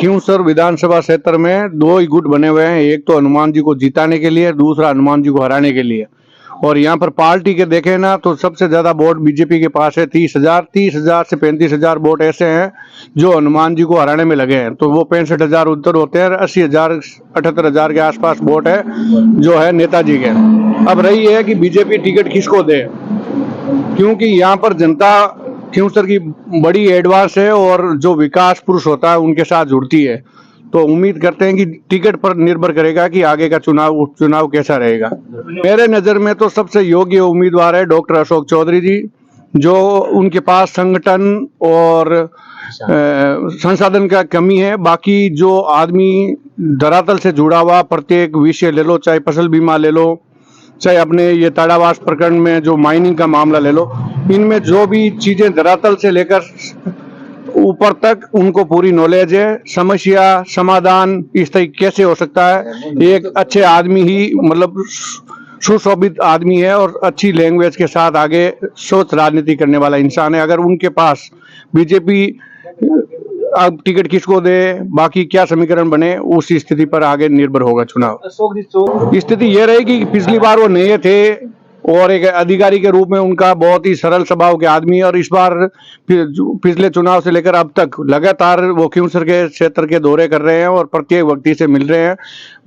खींवसर विधानसभा क्षेत्र में दो ही गुट बने हुए हैं। एक तो हनुमान जी को जिताने के लिए, दूसरा हनुमान जी को हराने के लिए। और यहाँ पर पार्टी के देखें ना तो सबसे ज्यादा वोट बीजेपी के पास है। 30,000 से 35,000 वोट ऐसे हैं जो हनुमान जी को हराने में लगे हैं। तो वो 65,000 उधर होते हैं, 80,000 78,000 के आसपास वोट है जो है नेताजी के। अब रही है कि बीजेपी टिकट किसको दे, क्योंकि यहाँ पर जनता खींवसर की बड़ी एडवांस है और जो विकास पुरुष होता है उनके साथ जुड़ती है। तो उम्मीद करते हैं कि टिकट पर निर्भर करेगा कि आगे का चुनाव कैसा रहेगा। मेरे नज़र में तो सबसे योग्य उम्मीदवार है डॉक्टर अशोक चौधरी जी, जो उनके पास संगठन और संसाधन का कमी है। बाकी जो आदमी धरातल से जुड़ा हुआ प्रत्येक विषय ले लो, चाहे फसल बीमा ले लो, चाहे अपने ये ताड़ावास प्रकरण में जो माइनिंग का मामला ले लो, इनमें जो भी चीजें धरातल से लेकर ऊपर तक उनको पूरी नॉलेज है। समस्या समाधान इस तरीके कैसे हो सकता है, एक अच्छे आदमी ही मतलब सुशोभित आदमी है और अच्छी लैंग्वेज के साथ आगे सोच राजनीति करने वाला इंसान है। अगर उनके पास बीजेपी अब टिकट किसको दे, बाकी क्या समीकरण बने, उस स्थिति पर आगे निर्भर होगा चुनाव। स्थिति ये रहेगी कि पिछली बार वो नए थे और एक अधिकारी के रूप में उनका बहुत ही सरल स्वभाव के आदमी है। और इस बार पिछले चुनाव से लेकर अब तक लगातार वो खींवसर के क्षेत्र के दौरे कर रहे हैं और प्रत्येक व्यक्ति से मिल रहे हैं।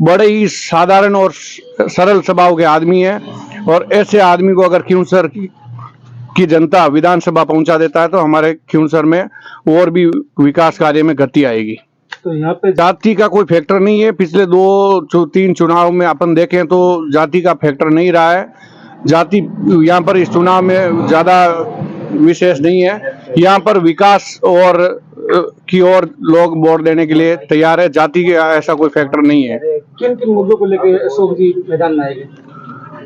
बड़े ही साधारण और सरल स्वभाव के आदमी है और ऐसे आदमी को अगर खींवसर की जनता विधानसभा पहुंचा देता है तो हमारे खींवसर में और भी विकास कार्य में गति आएगी। तो यहाँ पे जाति का कोई फैक्टर नहीं है। पिछले 2-3 चुनाव में अपन देखें तो जाति का फैक्टर नहीं रहा है। जाति यहाँ पर इस चुनाव में ज्यादा विशेष नहीं है। यहाँ पर विकास और की ओर लोग वोट देने के लिए तैयार है। जाति का ऐसा कोई फैक्टर नहीं है। किन किन मुद्दों को लेकर अशोक जी मैदान में आएंगे?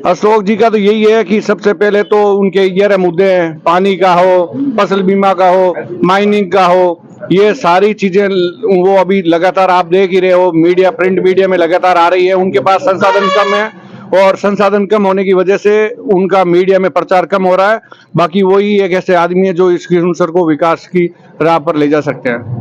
अशोक जी का तो यही है कि सबसे पहले तो उनके 11 मुद्दे हैं, पानी का हो, फसल बीमा का हो, माइनिंग का हो, ये सारी चीजें वो अभी लगातार आप देख ही रहे हो, मीडिया प्रिंट मीडिया में लगातार आ रही है। उनके पास संसाधन कम है और संसाधन कम होने की वजह से उनका मीडिया में प्रचार कम हो रहा है। बाकी वही एक ऐसे आदमी है जो इस खींवसर को विकास की राह पर ले जा सकते हैं।